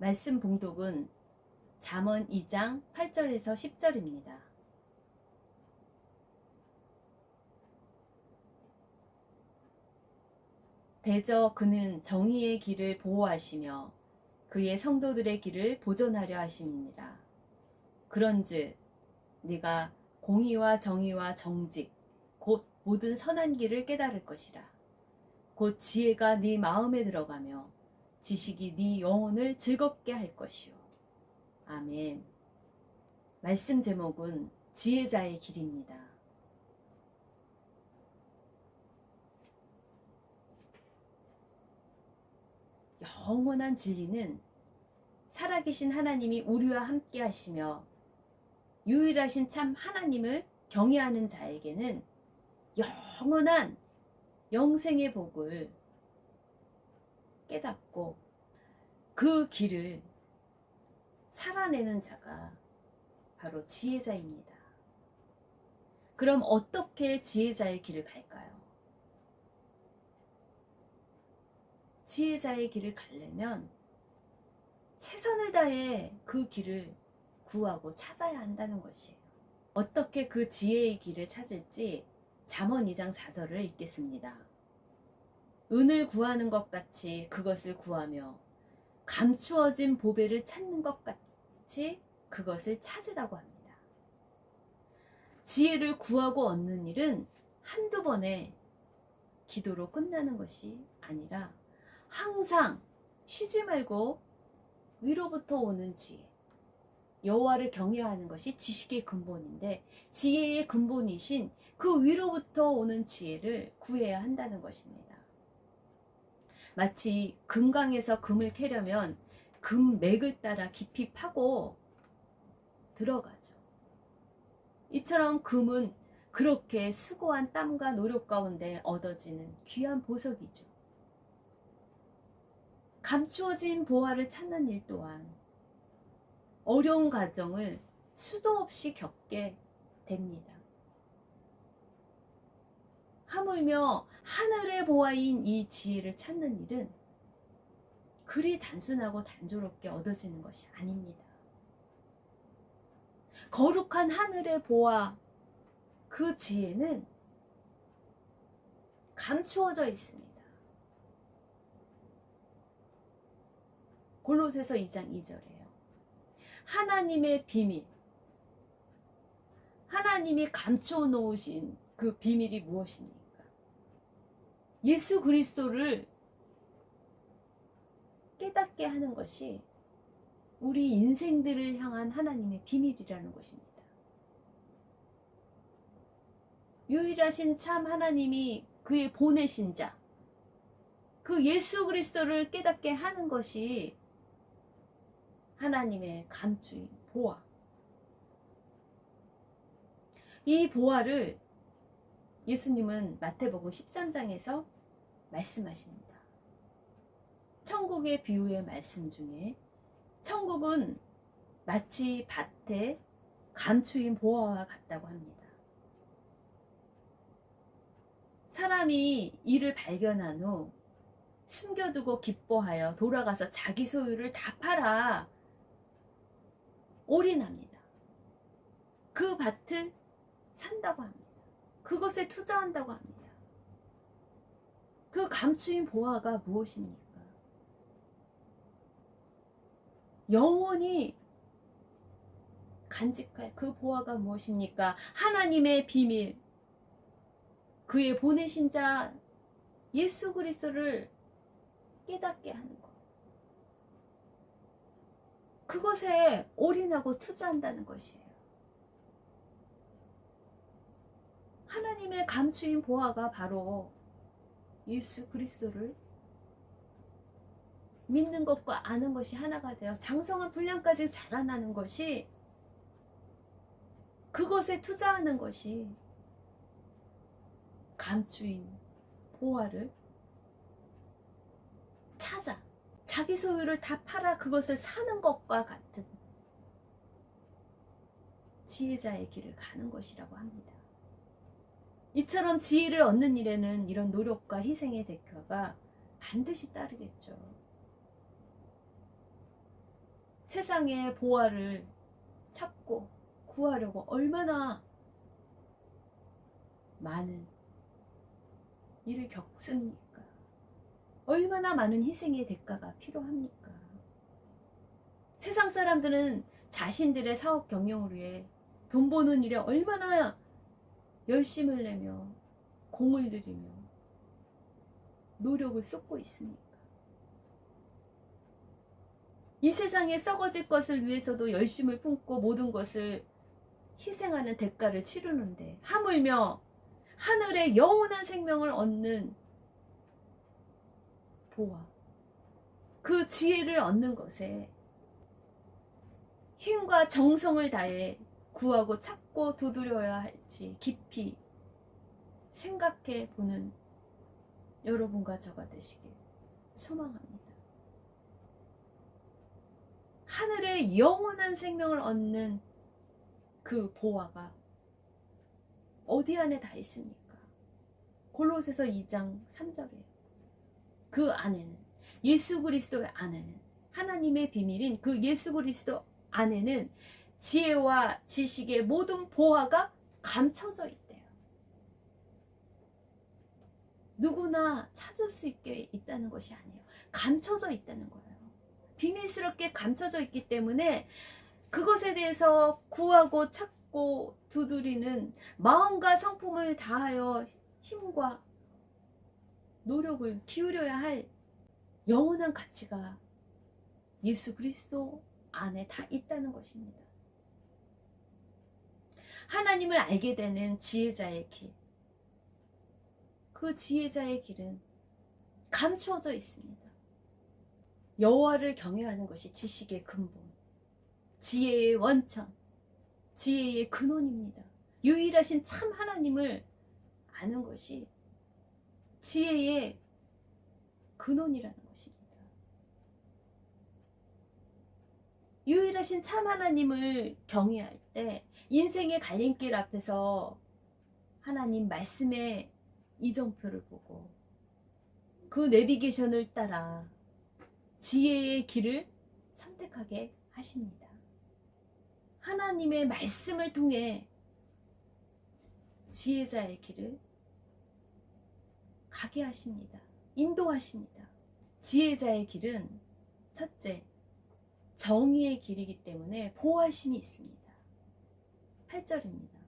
말씀 봉독은 잠언 2장 8절에서 10절입니다. 대저 그는 정의의 길을 보호하시며 그의 성도들의 길을 보존하려 하심이니라. 그런즉 네가 공의와 정의와 정직 곧 모든 선한 길을 깨달을 것이라. 곧 지혜가 네 마음에 들어가며 지식이 네 영혼을 즐겁게 할 것이요. 아멘. 말씀 제목은 지혜자의 길입니다. 영원한 진리는 살아계신 하나님이 우리와 함께 하시며 유일하신 참 하나님을 경외하는 자에게는 영원한 영생의 복을 깨닫고 그 길을 살아내는 자가 바로 지혜자입니다. 그럼 어떻게 지혜자의 길을 갈까요? 지혜자의 길을 가려면 최선을 다해 그 길을 구하고 찾아야 한다는 것이에요. 어떻게 그 지혜의 길을 찾을지 잠언 2장 4절을 읽겠습니다. 은을 구하는 것 같이 그것을 구하며 감추어진 보배를 찾는 것 같이 그것을 찾으라고 합니다. 지혜를 구하고 얻는 일은 한두 번의 기도로 끝나는 것이 아니라 항상 쉬지 말고 위로부터 오는 지혜, 여호와를 경외하는 것이 지식의 근본인데 지혜의 근본이신 그 위로부터 오는 지혜를 구해야 한다는 것입니다. 마치 금강에서 금을 캐려면 금맥을 따라 깊이 파고 들어가죠. 이처럼 금은 그렇게 수고한 땀과 노력 가운데 얻어지는 귀한 보석이죠. 감추어진 보화를 찾는 일 또한 어려운 과정을 수도 없이 겪게 됩니다. 하물며 하늘의 보화인 이 지혜를 찾는 일은 그리 단순하고 단조롭게 얻어지는 것이 아닙니다. 거룩한 하늘의 보화, 그 지혜는 감추어져 있습니다. 골로새서 2장 2절에요. 하나님의 비밀, 하나님이 감추어 놓으신 그 비밀이 무엇입니까? 예수 그리스도를 깨닫게 하는 것이 우리 인생들을 향한 하나님의 비밀이라는 것입니다. 유일하신 참 하나님이 그의 보내신 자, 그 예수 그리스도를 깨닫게 하는 것이 하나님의 감추인 보화. 이 보화를 예수님은 마태복음 13장에서 말씀하십니다. 천국의 비유의 말씀 중에 천국은 마치 밭에 감추인 보화와 같다고 합니다. 사람이 이를 발견한 후 숨겨두고 기뻐하여 돌아가서 자기 소유를 다 팔아 올인합니다. 그 밭을 산다고 합니다. 그것에 투자한다고 합니다. 그 감추인 보화가 무엇입니까? 영원히 간직할 그 보화가 무엇입니까? 하나님의 비밀, 그의 보내신 자 예수 그리스도를 깨닫게 하는 것. 그것에 올인하고 투자한다는 것이에요. 하나님의 감추인 보화가 바로 예수 그리스도를 믿는 것과 아는 것이 하나가 되어 장성한 분량까지 자라나는 것이, 그것에 투자하는 것이 감추인 보화를 찾아 자기 소유를 다 팔아 그것을 사는 것과 같은 지혜자의 길을 가는 것이라고 합니다. 이처럼 지혜를 얻는 일에는 이런 노력과 희생의 대가가 반드시 따르겠죠. 세상의 보화를 찾고 구하려고 얼마나 많은 일을 겪습니까? 얼마나 많은 희생의 대가가 필요합니까? 세상 사람들은 자신들의 사업 경영을 위해 돈 버는 일에 얼마나 열심을 내며 공을 들이며 노력을 쏟고 있습니까? 이 세상에 썩어질 것을 위해서도 열심을 품고 모든 것을 희생하는 대가를 치르는데 하물며 하늘의 영원한 생명을 얻는 보화, 그 지혜를 얻는 것에 힘과 정성을 다해 구하고 찾고 두드려야 할지 깊이 생각해 보는 여러분과 저가 되시길 소망합니다. 하늘의 영원한 생명을 얻는 그 보화가 어디 안에 다 있습니까? 골로새서 2장 3절에 그 안에는, 예수 그리스도의 안에는, 하나님의 비밀인 그 예수 그리스도 안에는 지혜와 지식의 모든 보화가 감춰져 있대요. 누구나 찾을 수 있게 있다는 것이 아니에요. 감춰져 있다는 거예요. 비밀스럽게 감춰져 있기 때문에 그것에 대해서 구하고 찾고 두드리는 마음과 성품을 다하여 힘과 노력을 기울여야 할 영원한 가치가 예수 그리스도 안에 다 있다는 것입니다. 하나님을 알게 되는 지혜자의 길, 그 지혜자의 길은 감추어져 있습니다. 여호와를 경외하는 것이 지식의 근본, 지혜의 원천, 지혜의 근원입니다. 유일하신 참 하나님을 아는 것이 지혜의 근원이라는 것입니다. 유일하신 참 하나님을 경외할 때 인생의 갈림길 앞에서 하나님 말씀의 이정표를 보고 그 내비게이션을 따라 지혜의 길을 선택하게 하십니다. 하나님의 말씀을 통해 지혜자의 길을 가게 하십니다. 인도하십니다. 지혜자의 길은 첫째, 정의의 길이기 때문에 보호하심이 있습니다. 8절입니다.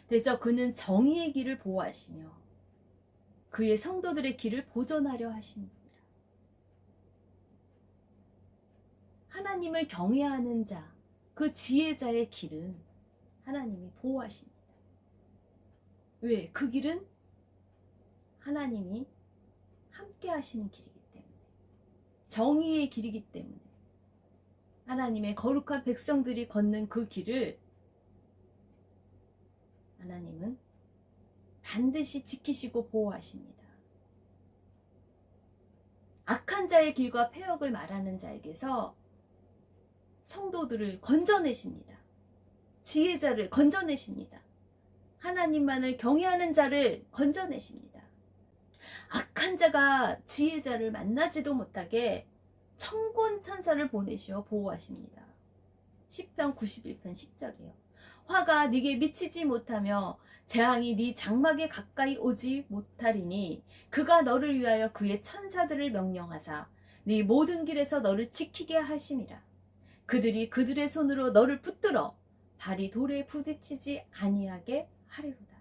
대저 그는 정의의 길을 보호하시며 그의 성도들의 길을 보존하려 하십니다. 하나님을 경외하는 자, 그 지혜자의 길은 하나님이 보호하십니다. 왜? 그 길은 하나님이 함께 하시는 길이기 때문에, 정의의 길이기 때문에, 하나님의 거룩한 백성들이 걷는 그 길을 하나님은 반드시 지키시고 보호하십니다. 악한 자의 길과 패역을 말하는 자에게서 성도들을 건져내십니다. 지혜자를 건져내십니다. 하나님만을 경외하는 자를 건져내십니다. 악한 자가 지혜자를 만나지도 못하게 천군 천사를 보내시어 보호하십니다. 시편 91편 10절이요. 화가 네게 미치지 못하며 재앙이 네 장막에 가까이 오지 못하리니 그가 너를 위하여 그의 천사들을 명령하사 네 모든 길에서 너를 지키게 하심이라. 그들이 그들의 손으로 너를 붙들어 발이 돌에 부딪히지 아니하게 하리로다.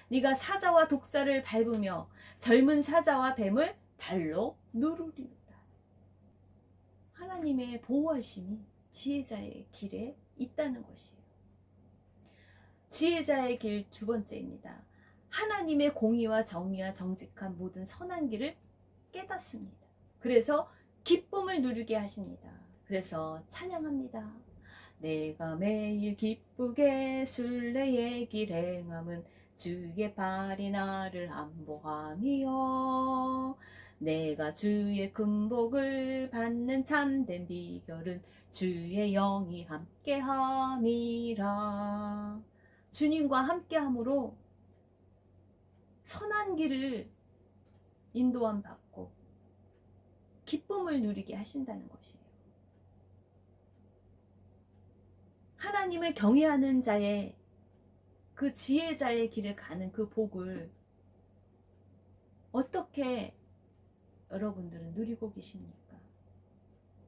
네가 사자와 독사를 밟으며 젊은 사자와 뱀을 발로 누르리로다. 하나님의 보호하심이 지혜자의 길에 있다는 것이에요. 지혜자의 길 두 번째입니다. 하나님의 공의와 정의와 정직한 모든 선한 길을 깨닫습니다. 그래서 기쁨을 누리게 하십니다. 그래서 찬양합니다. 내가 매일 기쁘게 순례의 길 행함은 주의 발이 나를 안보함이요. 내가 주의 금복을 받는 참된 비결은 주의 영이 함께함이라. 주님과 함께함으로 선한 길을 인도함 받고 기쁨을 누리게 하신다는 것이에요. 하나님을 경외하는 자의 그 지혜자의 길을 가는 그 복을 어떻게 여러분들은 누리고 계십니까?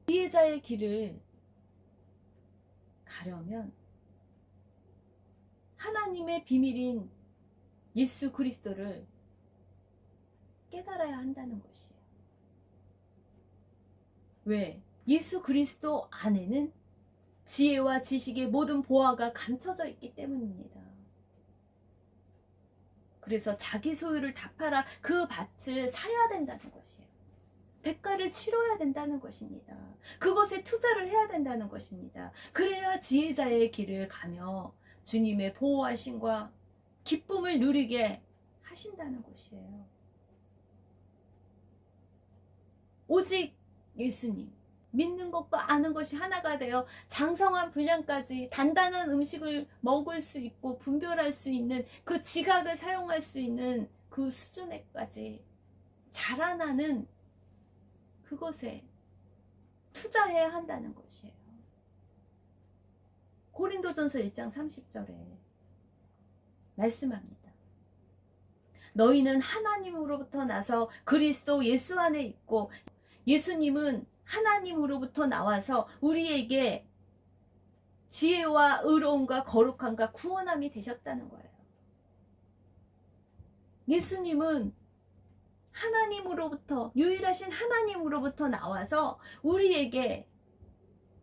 지혜자의 길을 가려면 하나님의 비밀인 예수 그리스도를 깨달아야 한다는 것이에요. 왜? 예수 그리스도 안에는 지혜와 지식의 모든 보화가 감춰져 있기 때문입니다. 그래서 자기 소유를 다 팔아 그 밭을 사야 된다는 것이에요. 대가를 치러야 된다는 것입니다. 그것에 투자를 해야 된다는 것입니다. 그래야 지혜자의 길을 가며 주님의 보호하심과 기쁨을 누리게 하신다는 것이에요. 오직 예수님 믿는 것과 아는 것이 하나가 되어 장성한 분량까지 단단한 음식을 먹을 수 있고 분별할 수 있는 그 지각을 사용할 수 있는 그 수준에까지 자라나는 그것에 투자해야 한다는 것이에요. 고린도전서 1장 30절에 말씀합니다. 너희는 하나님으로부터 나서 그리스도 예수 안에 있고 예수님은 하나님으로부터 나와서 우리에게 지혜와 의로움과 거룩함과 구원함이 되셨다는 거예요. 예수님은 하나님으로부터, 유일하신 하나님으로부터 나와서 우리에게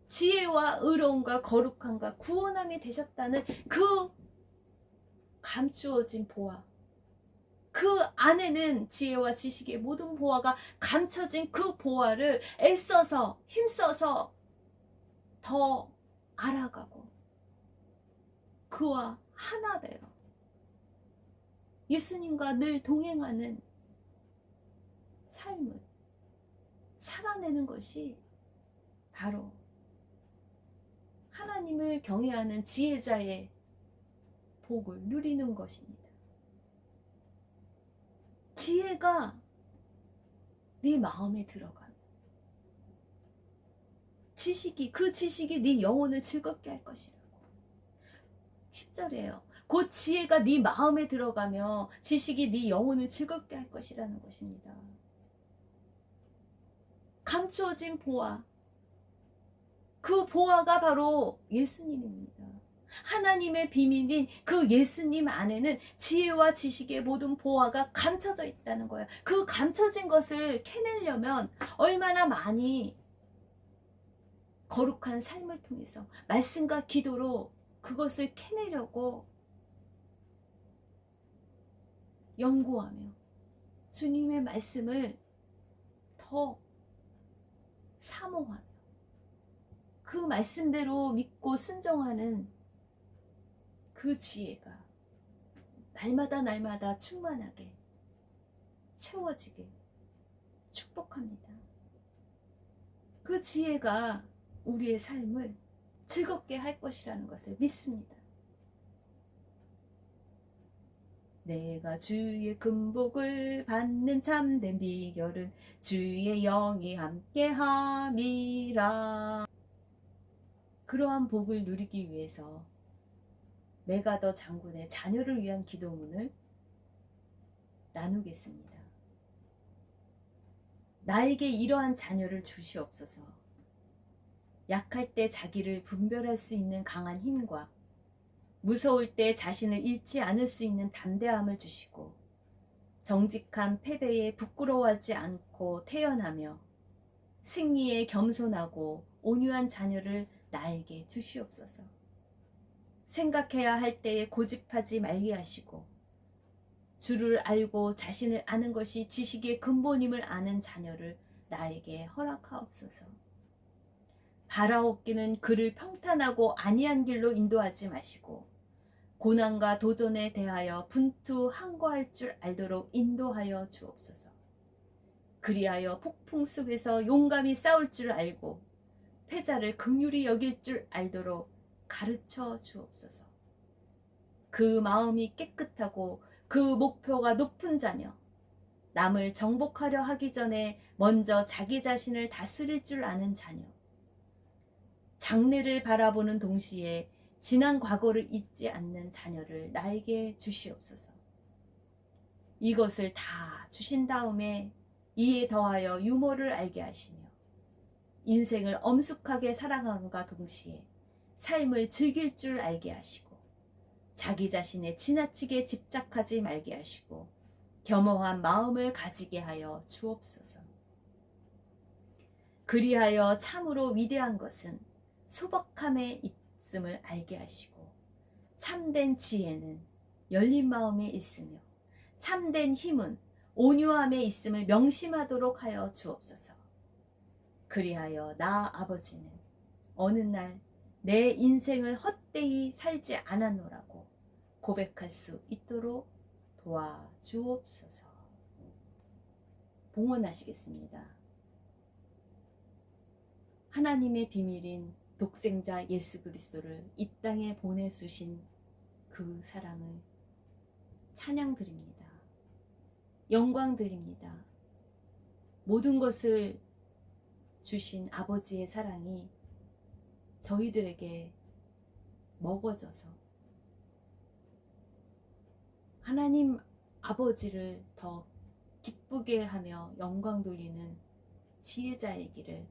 지혜와 의로움과 거룩함과 구원함이 되셨다는 그 감추어진 보화, 그 안에는 지혜와 지식의 모든 보화가 감춰진 그 보화를 애써서 힘써서 더 알아가고 그와 하나 되어 예수님과 늘 동행하는 삶을 살아내는 것이 바로 하나님을 경외하는 지혜자의 복을 누리는 것입니다. 지혜가 네 마음에 들어가면 그 지식이 네 영혼을 즐겁게 할 것이라고. 10절이에요. 곧 지혜가 네 마음에 들어가며 지식이 네 영혼을 즐겁게 할 것이라는 것입니다. 감추어진 보화, 그 보화가 바로 예수님입니다. 하나님의 비밀인 그 예수님 안에는 지혜와 지식의 모든 보화가 감춰져 있다는 거예요. 그 감춰진 것을 캐내려면 얼마나 많이 거룩한 삶을 통해서 말씀과 기도로 그것을 캐내려고 연구하며 주님의 말씀을 더 사모하며 그 말씀대로 믿고 순종하는 그 지혜가 날마다 충만하게 채워지게 축복합니다. 그 지혜가 우리의 삶을 즐겁게 할 것이라는 것을 믿습니다. 내가 주의 금복을 받는 참된 비결은 주의 영이 함께함이라. 그러한 복을 누리기 위해서 메가더 장군의 자녀를 위한 기도문을 나누겠습니다. 나에게 이러한 자녀를 주시옵소서. 약할 때 자기를 분별할 수 있는 강한 힘과 무서울 때 자신을 잃지 않을 수 있는 담대함을 주시고 정직한 패배에 부끄러워하지 않고 태연하며 승리에 겸손하고 온유한 자녀를 나에게 주시옵소서. 생각해야 할 때에 고집하지 말게 하시고 주를 알고 자신을 아는 것이 지식의 근본임을 아는 자녀를 나에게 허락하옵소서. 바라옵기는 그를 평탄하고 안이한 길로 인도하지 마시고 고난과 도전에 대하여 분투항거할 줄 알도록 인도하여 주옵소서. 그리하여 폭풍 속에서 용감히 싸울 줄 알고 패자를 긍휼히 여길 줄 알도록 가르쳐 주옵소서. 그 마음이 깨끗하고 그 목표가 높은 자녀, 남을 정복하려 하기 전에 먼저 자기 자신을 다스릴 줄 아는 자녀, 장래를 바라보는 동시에 지난 과거를 잊지 않는 자녀를 나에게 주시옵소서. 이것을 다 주신 다음에 이에 더하여 유머를 알게 하시며 인생을 엄숙하게 살아감과 동시에 삶을 즐길 줄 알게 하시고 자기 자신에 지나치게 집착하지 말게 하시고 겸허한 마음을 가지게 하여 주옵소서. 그리하여 참으로 위대한 것은 소박함에 있음을 알게 하시고 참된 지혜는 열린 마음에 있으며 참된 힘은 온유함에 있음을 명심하도록 하여 주옵소서. 그리하여 나 아버지는 어느 날 내 인생을 헛되이 살지 않았노라고 고백할 수 있도록 도와주옵소서. 봉헌하시겠습니다. 하나님의 비밀인 독생자 예수 그리스도를 이 땅에 보내주신 그 사랑을 찬양드립니다. 영광드립니다. 모든 것을 주신 아버지의 사랑이 저희들에게 먹어져서 하나님 아버지를 더 기쁘게 하며 영광 돌리는 지혜자의 길을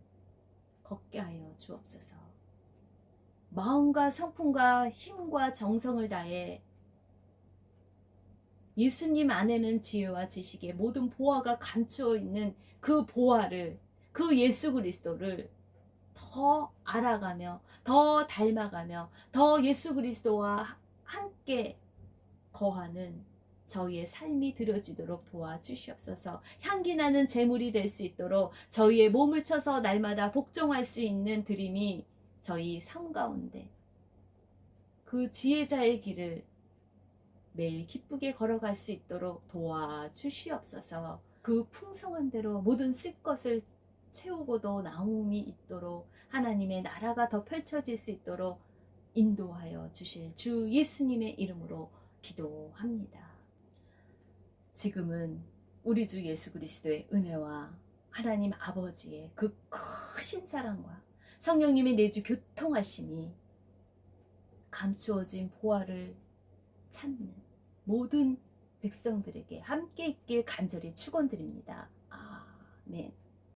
걷게 하여 주옵소서. 마음과 성품과 힘과 정성을 다해 예수님 안에는 지혜와 지식의 모든 보화가 감추어 있는 그 보화를, 그 예수 그리스도를 더 알아가며 더 닮아가며 더 예수 그리스도와 함께 거하는 저희의 삶이 드려지도록 도와주시옵소서. 향기나는 제물이 될 수 있도록 저희의 몸을 쳐서 날마다 복종할 수 있는 드림이 저희 삶 가운데 그 지혜자의 길을 매일 기쁘게 걸어갈 수 있도록 도와주시옵소서. 그 풍성한 대로 모든 쓸 것을 채우고도 나옴이 있도록 하나님의 나라가 더 펼쳐질 수 있도록 인도하여 주실 주 예수님의 이름으로 기도합니다. 지금은 우리 주 예수 그리스도의 은혜와 하나님 아버지의 그 크신 사랑과 성령님의 내주 교통하심이 감추어진 보화를 찾는 모든 백성들에게 함께 있길 간절히 축원드립니다. 아멘.